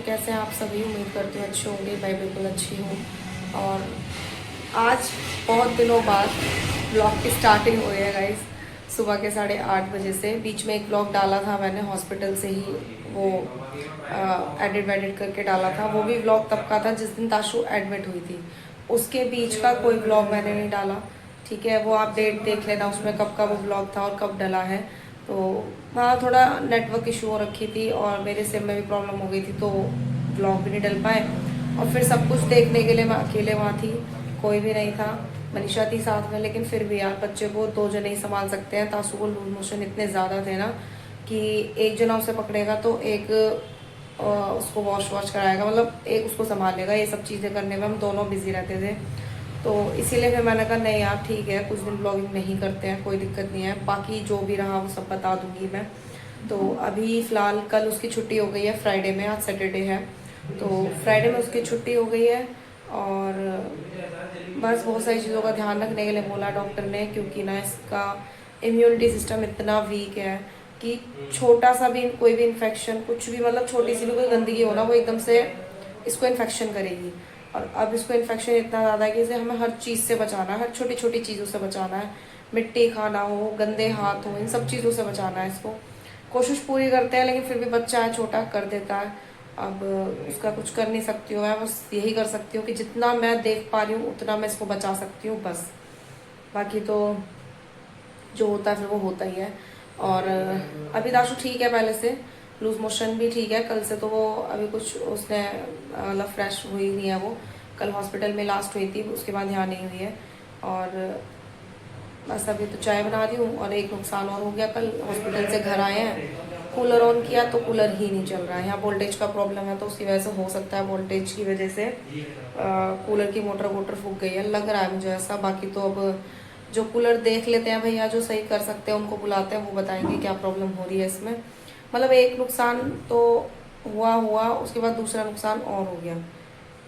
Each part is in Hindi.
कैसे हैं आप सभी। उम्मीद करती हूँ अच्छे होंगे। मैं बिल्कुल अच्छी हूँ। और आज बहुत दिनों बाद ब्लॉग की स्टार्टिंग हुई है गाइस। सुबह के 8:30 बजे से बीच में एक ब्लॉग डाला था मैंने हॉस्पिटल से ही, वो एडिट वेडिट करके डाला था। वो भी ब्लॉग तब का था जिस दिन ताशु एडमिट हुई थी। उसके बीच का कोई ब्लॉग मैंने नहीं डाला। ठीक है, वो आप डेट देख लेना उसमें कब का वो ब्लॉग था और कब डला है। तो हाँ, थोड़ा नेटवर्क इशू हो रखी थी और मेरे सिम में भी प्रॉब्लम हो गई थी, तो ब्लॉग भी नहीं डल पाए। और फिर सब कुछ देखने के लिए मैं अकेले वहाँ थी, कोई भी नहीं था। मनीषा थी साथ में, लेकिन फिर भी यार बच्चे को 2 जने ही संभाल सकते हैं। तासु को लूज मोशन इतने ज़्यादा थे ना कि एक जना उसे पकड़ेगा तो एक उसको वॉश कराएगा, मतलब एक उसको संभालेगा। ये सब चीज़ें करने में हम दोनों बिजी रहते थे। तो इसीलिए फिर मैंने कहा नहीं यार ठीक है, कुछ दिन ब्लॉगिंग नहीं करते हैं, कोई दिक्कत नहीं है। बाकी जो भी रहा वो सब बता दूंगी मैं। तो अभी फ़िलहाल कल उसकी छुट्टी हो गई है, फ्राइडे में, आज सैटरडे है। तो फ्राइडे में उसकी छुट्टी हो गई है। और बस बहुत सारी चीज़ों का ध्यान रखने के लिए बोला डॉक्टर ने, क्योंकि ना इसका इम्यूनिटी सिस्टम इतना वीक है कि छोटा सा भी कोई भी इन्फेक्शन, कुछ भी, मतलब छोटी सी भी कोई गंदगी हो ना, वो एकदम से इसको इन्फेक्शन करेगी। और अब इसको इन्फेक्शन इतना ज़्यादा है कि इसे हमें हर चीज़ से बचाना है, हर छोटी छोटी चीज़ों से बचाना है। मिट्टी खाना हो, गंदे हाथ हो, इन सब चीज़ों से बचाना है इसको। कोशिश पूरी करते हैं, लेकिन फिर भी बच्चा है, छोटा, कर देता है। अब उसका कुछ कर नहीं सकती हूँ मैं, बस यही कर सकती हूँ कि जितना मैं देख पा रही हूँ उतना मैं इसको बचा सकती हूँ बस। बाकी तो जो होता है फिर वो होता ही है। और अभी दाशु ठीक है पहले से, लूज मोशन भी ठीक है कल से। तो वो अभी कुछ उसने मतलब फ्रेश हुई नहीं है वो। कल हॉस्पिटल में लास्ट हुई थी, उसके बाद यहाँ नहीं हुई है। और बस अभी तो चाय बना रही हूँ। और एक नुकसान और हो गया, कल हॉस्पिटल से घर आए हैं, कूलर ऑन किया तो कूलर ही नहीं चल रहा है। यहाँ वोल्टेज का प्रॉब्लम है, तो उसकी वजह से हो सकता है वोल्टेज की वजह से कूलर की मोटर फूक गई है, लग रहा है मुझे ऐसा। बाकी तो अब जो कूलर देख लेते हैं भैया, जो सही कर सकते हैं उनको बुलाते हैं, वो बताएंगे क्या प्रॉब्लम हो रही है इसमें। मतलब एक नुकसान तो हुआ, उसके बाद दूसरा नुकसान और हो गया।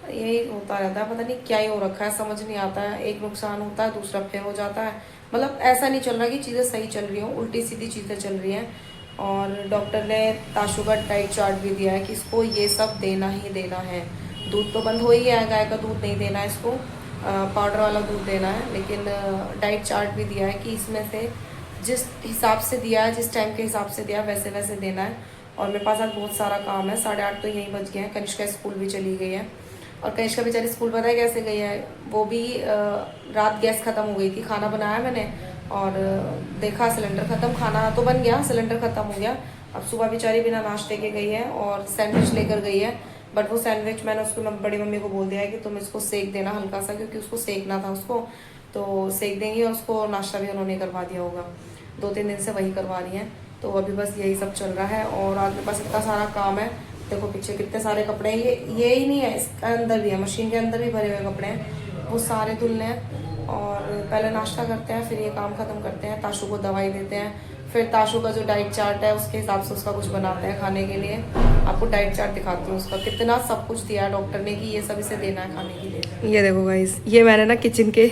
यही होता रहता है, पता नहीं क्या ही हो रखा है, समझ नहीं आता है। एक नुकसान होता है, दूसरा फिर हो जाता है। मतलब ऐसा नहीं चल रहा कि चीज़ें सही चल रही हों, उल्टी सीधी चीज़ें चल रही हैं। और डॉक्टर ने ताशु का डाइट चार्ट भी दिया है कि इसको ये सब देना ही देना है। दूध तो बंद हो ही है, गाय का दूध नहीं देना है इसको, पाउडर वाला दूध देना है। लेकिन डाइट चार्ट भी दिया है कि इसमें से जिस हिसाब से दिया है, जिस टाइम के हिसाब से दिया है, वैसे वैसे देना है। और मेरे पास आज बहुत सारा काम है, 8:30 तो यहीं बज गए हैं। कनिष्का स्कूल भी चली गई है। और कनिष्का बेचारी स्कूल पता है कैसे गई है, वो भी रात गैस ख़त्म हो गई थी, खाना बनाया मैंने और देखा सिलेंडर ख़त्म, खाना तो बन गया, सिलेंडर ख़त्म हो गया। अब सुबह बेचारी बिना नाश्ते के गई है और सैंडविच लेकर गई है। बट वो सैंडविच मैंने उसको बड़ी मम्मी को बोल दिया है कि तुम इसको सेक देना हल्का सा, क्योंकि उसको सेकना था उसको, तो सेक देंगी। और उसको नाश्ता भी उन्होंने करवा दिया होगा, 2-3 दिन से वही करवा रही हैं। तो अभी बस यही सब चल रहा है। और आज मेरे पास इतना सारा काम है, देखो पीछे कितने सारे कपड़े हैं। ये ही नहीं है, इसके अंदर भी है, मशीन के अंदर भी भरे हुए कपड़े हैं, वो सारे धुलने हैं। और पहले नाश्ता करते हैं, फिर ये काम ख़त्म करते हैं, ताशु को दवाई देते हैं, फिर ताशु का जो डाइट चार्ट है उसके हिसाब से उसका कुछ बनाते हैं खाने के लिए। आपको डाइट चार्ट दिखाती हूँ उसका, कितना सब कुछ दिया है डॉक्टर ने कि ये सब इसे देना है खाने के लिए। ये देखो गाइस, ये मैंने ना किचन के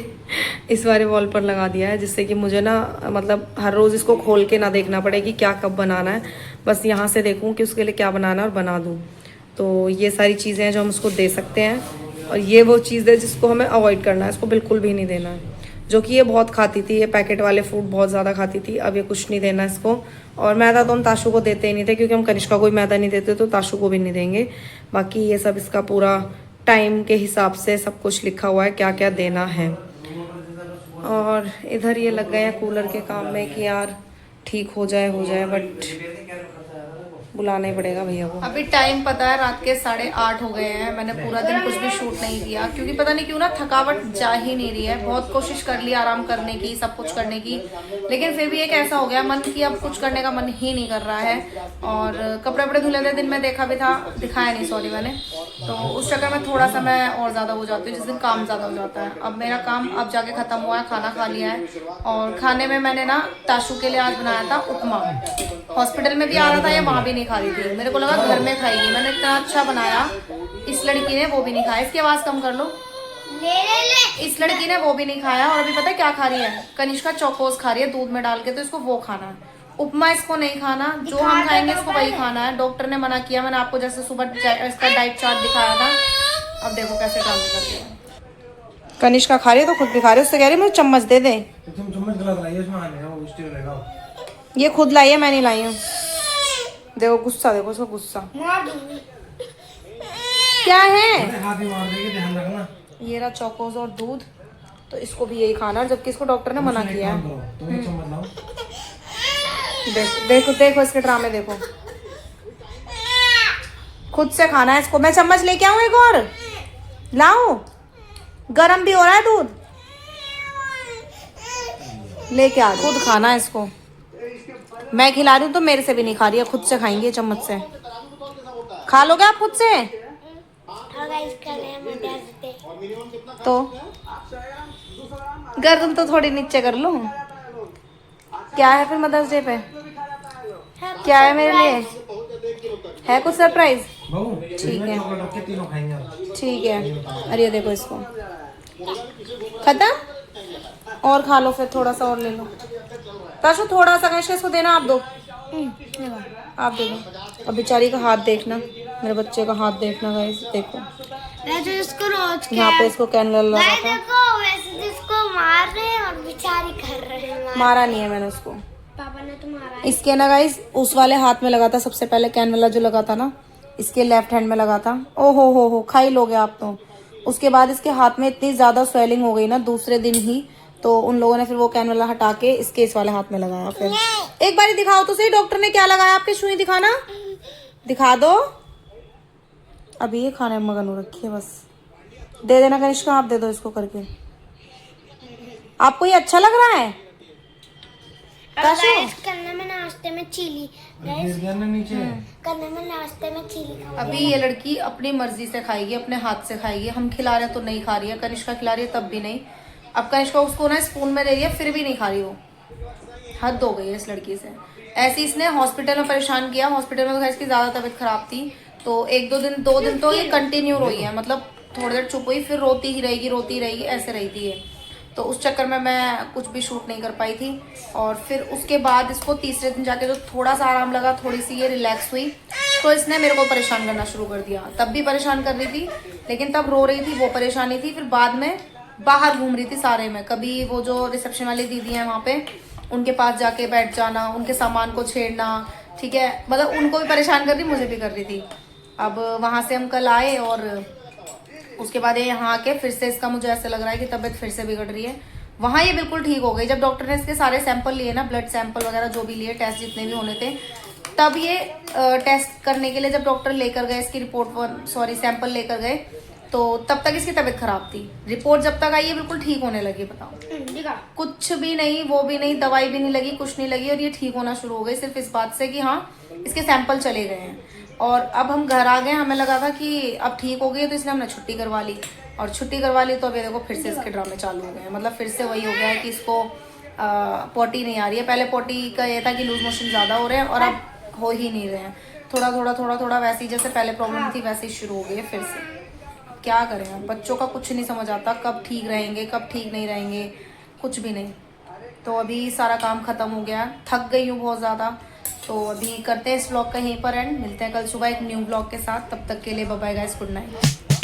इस वाले वॉल पर लगा दिया है, जिससे कि मुझे ना मतलब हर रोज़ इसको खोल के ना देखना पड़े कि क्या कब बनाना है। बस यहाँ से देखूँ कि उसके लिए क्या बनाना है और बना दूँ। तो ये सारी चीज़ें हैं जो हम उसको दे सकते हैं। और ये वो चीज़ है जिसको हमें अवॉइड करना है, इसको बिल्कुल भी नहीं देना है। जो कि ये बहुत खाती थी, ये पैकेट वाले फूड बहुत ज़्यादा खाती थी, अब ये कुछ नहीं देना इसको। और मैदा तो हम ताशु को देते ही नहीं थे, क्योंकि हम कनिष्का को भी मैदा नहीं देते, तो ताशु को भी नहीं देंगे। बाकी ये सब इसका पूरा टाइम के हिसाब से सब कुछ लिखा हुआ है, क्या क्या देना है। और इधर ये लग गए हैं कूलर के काम में कि यार ठीक हो जाए, बट बुलाना ही पड़ेगा भैया को। अभी टाइम पता है रात के 8:30 हो गए हैं। मैंने पूरा दिन कुछ भी शूट नहीं किया, क्योंकि पता नहीं क्यों ना थकावट जा ही नहीं रही है। बहुत कोशिश कर ली आराम करने की, सब कुछ करने की, लेकिन फिर भी एक ऐसा हो गया मन कि अब कुछ करने का मन ही नहीं कर रहा है। और कपड़े वपड़े धुले थे दिन में, देखा भी था, दिखाया नहीं सॉरी मैंने, तो उस चक्कर में थोड़ा सा मैं और ज़्यादा हो जाती हूँ जिस दिन काम ज़्यादा हो जाता है। अब मेरा काम अब जाके ख़त्म हुआ है, खाना खा लिया है। और खाने में मैंने ना ताशु के लिए आज बनाया था उपमा। हॉस्पिटल में भी आ रहा था, या वहाँ भी नहीं खा रही थी, मेरे को लगा घर में खाएगी। मैंने इतना अच्छा बनाया, इस लड़की ने वो भी नहीं खाया। इसकी आवाज़ कम कर लो। इस लड़की ने वो भी नहीं खाया। और अभी पता है क्या खा रही है, कनिष्का चौकोस खा रही है दूध में डाल के, तो इसको वो खाना है। उपमा इसको नहीं खाना, जो हम खाएंगे इसको वही खाना है। डॉक्टर ने मना किया। मैंने आपको जैसे सुबह इसका डाइट चार्ट दिखाया था, अब देखो कैसे काम करती है। कनिष्का खा रही है तो खुद भी खा रही है, उससे कह रही है मुझे चम्मच दे दे। तुम चम्मच गलत लाई है, इसमें आने का वो स्टील रहेगा। ये खुद लाई है, मैं नहीं लाई हूँ। देखो गुस्सा, देखो उसका गुस्सा क्या है। हाथ ही मार देगी, ध्यान रखना। ये रहा चौकोस और दूध, तो इसको भी यही खाना है, जबकि इसको डॉक्टर ने मना किया है। तुम एक चम्मच लाओ। देखो देखो देखो इसके ड्रामे देखो। खुद से खाना है इसको। मैं चम्मच लेके आऊं एक और लाऊं? गरम भी हो रहा है दूध, लेके आ। खुद खाना है इसको। मैं खिला रही हूँ तो मेरे से भी नहीं खा रही है, खुद से खाएंगे चम्मच से। खा लोगे आप खुद से? तो गर्दन तो थोड़ी नीचे कर लो। क्या है फिर मदर्स डे पे? क्या है मेरे लिए? है कुछ सरप्राइज? ठीक है ठीक है। अरे देखो इसको खत्म, और खा लो फिर, थोड़ा सा और ले लो। ताशु थोड़ा सा कैसे इसको देना, आप दो, आप दे दो। अब बेचारी का हाथ देखना, मेरे बच्चे का हाथ देखना गाइस, देखो इसको रोज यहाँ पे इसको कैंडल लगा था। देखो वैसे जिसको मार रहे हैं और बेचारी कर रहे हैं। मारा नहीं है मैंने उसको, पापा ने तो मारा है। इसके ना गाइस उस वाले हाथ में लगा था सबसे पहले, कैन वाला जो लगा था ना, इसके लेफ्ट हैंड में लगा था। ओ हो खाई लोगे आप तो। उसके बाद इसके हाथ में इतनी ज्यादा स्वेलिंग हो गई ना दूसरे दिन ही, तो उन लोगों ने फिर वो कैन वाला हटा के इसके इस वाले हाथ में लगाया। फिर एक बार दिखाओ तो सही डॉक्टर ने क्या लगाया आपके, सुई दिखाना, दिखा दो। अभी ये खाने में मगन हो रखी है, बस दे देना कनिष्का, आप दे दो इसको करके। आपको ये अच्छा लग रहा है? करने में नाश्ते में चिली, करने में नाश्ते में चिली। अभी ये लड़की अपनी मर्जी से खाएगी, अपने हाथ से खाएगी। हम खिला रहे तो नहीं खा रही है, कनिष्का खिला रही है तब भी नहीं। अब कनिष्का उसको ना स्पून में दे रही है, फिर भी नहीं खा रही वो। हद हो गई है इस लड़की से। ऐसे इसने हॉस्पिटल में परेशान किया। हॉस्पिटल में तो इसकी ज्यादा तबीयत खराब थी, तो एक दो दिन तो ये कंटिन्यू रोई है, मतलब थोड़ी देर चुप हुई फिर रोती ही रहेगी, ऐसे रही थी ये। तो उस चक्कर में मैं कुछ भी शूट नहीं कर पाई थी। और फिर उसके बाद इसको तीसरे दिन जाके जो थोड़ा सा आराम लगा, थोड़ी सी ये रिलैक्स हुई, तो इसने मेरे को परेशान करना शुरू कर दिया। तब भी परेशान कर रही थी, लेकिन तब रो रही थी, वो परेशानी थी। फिर बाद में बाहर घूम रही थी सारे में, कभी वो जो रिसेप्शन वाली दीदी हैं वहाँ पे, उनके पास जाके बैठ जाना, उनके सामान को छेड़ना, ठीक है, मतलब उनको भी परेशान कर रही, मुझे भी कर रही थी। अब वहाँ से हम कल आए और उसके बाद ये यहाँ आके फिर से इसका मुझे ऐसा लग रहा है कि तबीयत फिर से बिगड़ रही है। वहाँ ये बिल्कुल ठीक हो गई। जब डॉक्टर ने इसके सारे सैंपल लिए ना, ब्लड सैंपल वगैरह जो भी लिए, टेस्ट जितने भी होने थे, तब ये टेस्ट करने के लिए जब डॉक्टर लेकर गए इसकी रिपोर्ट, सैंपल लेकर गए, तो तब तक इसकी तबीयत खराब थी। रिपोर्ट जब तक आई है बिल्कुल ठीक होने लगी। बताओ, कुछ भी नहीं, वो भी नहीं, दवाई भी नहीं लगी, कुछ नहीं लगी, और ये ठीक होना शुरू हो गई सिर्फ इस बात से कि हाँ इसके सैंपल चले गए हैं। और अब हम घर आ गए, हमें लगा था कि अब ठीक हो गई, तो इसलिए हमने छुट्टी करवा ली। और छुट्टी करवा ली तो अभी देखो फिर से इसके ड्रामे चालू हो गए। मतलब फिर से वही हो गया है कि इसको पोटी नहीं आ रही है। पहले पोटी का ये था कि लूज मोशन ज़्यादा हो रहे हैं, और अब हो ही नहीं रहे हैं। थोड़ा वैसे ही जैसे पहले प्रॉब्लम थी वैसे ही शुरू हो गई है फिर से। क्या करें, अब बच्चों का कुछ नहीं समझ आता, कब ठीक रहेंगे कब ठीक नहीं रहेंगे, कुछ भी नहीं। तो अभी सारा काम ख़त्म हो गया, थक गई हूँ बहुत ज़्यादा। तो अभी करते हैं इस ब्लॉग का यहीं पर एंड, मिलते हैं कल सुबह एक न्यू ब्लॉग के साथ। तब तक के लिए bye bye guys, good night.